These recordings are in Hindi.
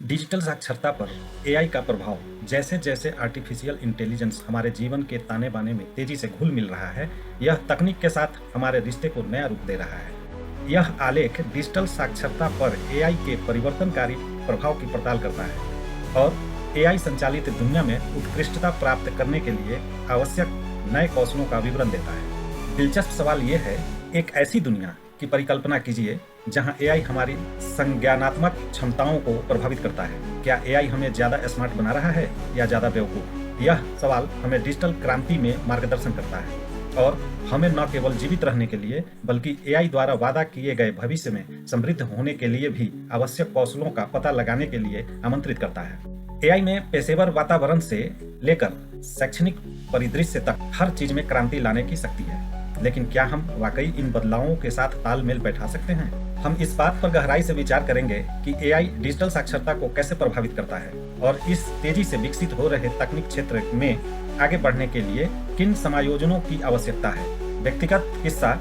डिजिटल साक्षरता पर एआई का प्रभाव जैसे जैसे आर्टिफिशियल इंटेलिजेंस हमारे जीवन के ताने बाने में तेजी से घुल मिल रहा है, यह तकनीक के साथ हमारे रिश्ते को नया रूप दे रहा है। यह आलेख डिजिटल साक्षरता पर एआई के परिवर्तनकारी प्रभाव की पड़ताल करता है और एआई संचालित दुनिया में उत्कृष्टता प्राप्त करने के लिए आवश्यक नए कौशलों का विवरण देता है। दिलचस्प सवाल यह है, एक ऐसी दुनिया की परिकल्पना कीजिए जहां एआई हमारी संज्ञानात्मक क्षमताओं को प्रभावित करता है। क्या एआई हमें ज्यादा स्मार्ट बना रहा है या ज्यादा बेवकूफ? यह सवाल हमें डिजिटल क्रांति में मार्गदर्शन करता है और हमें न केवल जीवित रहने के लिए बल्कि एआई द्वारा वादा किए गए भविष्य में समृद्ध होने के लिए भी आवश्यक कौशलों का पता लगाने के लिए आमंत्रित करता है। एआई में पेशेवर वातावरण से लेकर शैक्षणिक परिदृश्य तक हर चीज में क्रांति लाने की शक्ति है, लेकिन क्या हम वाकई इन बदलावों के साथ तालमेल बैठा सकते हैं? हम इस बात पर गहराई से विचार करेंगे कि एआई डिजिटल साक्षरता को कैसे प्रभावित करता है और इस तेजी से विकसित हो रहे तकनीक क्षेत्र में आगे बढ़ने के लिए किन समायोजनों की आवश्यकता है। व्यक्तिगत किस्सा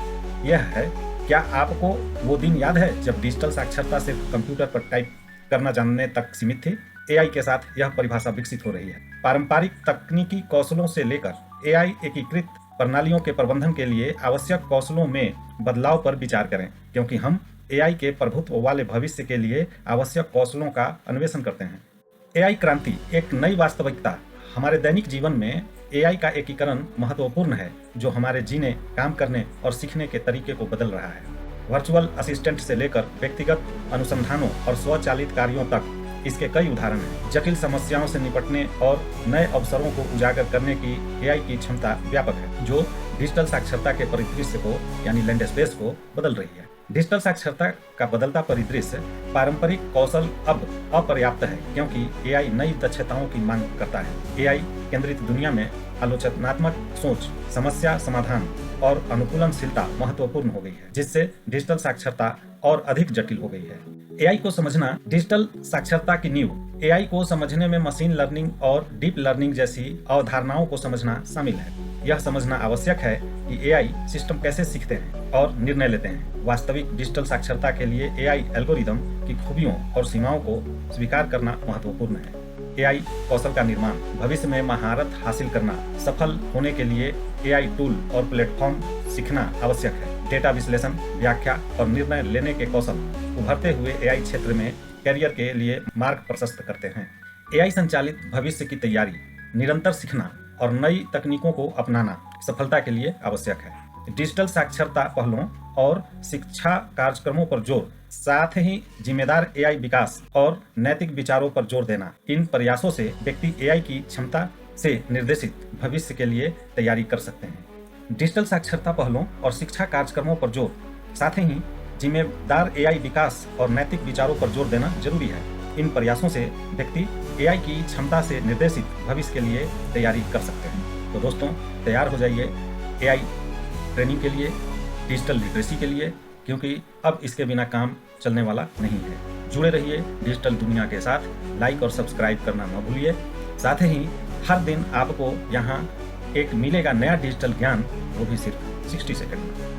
यह है, क्या आपको वो दिन याद है जब डिजिटल साक्षरता सिर्फ कंप्यूटर पर टाइप करना जानने तक सीमित थी? एआई के साथ यह परिभाषा विकसित हो रही है। पारंपरिक तकनीकी कौशलों से लेकर एआई एकीकृत प्रणालियों के प्रबंधन के लिए आवश्यक कौशलों में बदलाव पर विचार करें, क्योंकि हम एआई के प्रभुत्व वाले भविष्य के लिए आवश्यक कौशलों का अन्वेषण करते हैं। एआई क्रांति एक नई वास्तविकता। हमारे दैनिक जीवन में एआई का एकीकरण महत्वपूर्ण है, जो हमारे जीने, काम करने और सीखने के तरीके को बदल रहा है। वर्चुअल असिस्टेंट से लेकर व्यक्तिगत अनुसंधानों और स्वचालित कार्यों तक इसके कई उदाहरण हैं। जटिल समस्याओं से निपटने और नए अवसरों को उजागर करने की एआई की क्षमता व्यापक है, जो डिजिटल साक्षरता के परिदृश्य को यानी लैंडस्केप को बदल रही है। डिजिटल साक्षरता का बदलता परिदृश्य पारंपरिक कौशल अब अपर्याप्त है, क्योंकि एआई नई दक्षताओं की मांग करता है। एआई केंद्रित दुनिया में आलोचनात्मक सोच, समस्या समाधान और अनुकूलनशीलता महत्वपूर्ण हो गई है, जिससे डिजिटल साक्षरता और अधिक जटिल हो गई है। एआई को समझना डिजिटल साक्षरता की नींव। एआई को समझने में मशीन लर्निंग और डीप लर्निंग जैसी अवधारणाओं को समझना शामिल है। यह समझना आवश्यक है कि एआई सिस्टम कैसे सीखते हैं और निर्णय लेते हैं। वास्तविक डिजिटल साक्षरता के लिए एआई एल्गोरिदम की खूबियों और सीमाओं को स्वीकार करना महत्वपूर्ण है। एआई कौशल का निर्माण। भविष्य में महारत हासिल करना। सफल होने के लिए एआई टूल और प्लेटफॉर्म सीखना आवश्यक है। डेटा विश्लेषण, व्याख्या और निर्णय लेने के कौशल उभरते हुए एआई क्षेत्र में करियर के लिए मार्ग प्रशस्त करते हैं। एआई संचालित भविष्य की तैयारी। निरंतर सीखना और नई तकनीकों को अपनाना सफलता के लिए आवश्यक है। डिजिटल साक्षरता पहलों और शिक्षा कार्यक्रमों पर जोर, साथ ही जिम्मेदार एआई विकास और नैतिक विचारों पर जोर देना। इन प्रयासों से व्यक्ति एआई की क्षमता से निर्देशित भविष्य के लिए तैयारी कर सकते हैं। डिजिटल साक्षरता पहलों और शिक्षा कार्यक्रमों पर जोर, साथ ही जिम्मेदार एआई विकास और नैतिक विचारों पर जोर देना जरूरी है। इन प्रयासों से व्यक्ति एआई की क्षमता से निर्देशित भविष्य के लिए तैयारी कर सकते हैं। तो दोस्तों, तैयार हो जाइए एआई ट्रेनिंग के लिए, डिजिटल लिटरेसी के लिए, क्योंकि अब इसके बिना काम चलने वाला नहीं है। जुड़े रहिए डिजिटल दुनिया के साथ। लाइक और सब्सक्राइब करना न भूलिए। साथ ही हर दिन आपको यहाँ एक मिलेगा नया डिजिटल ज्ञान, वो भी सिर्फ 60 सेकंड में।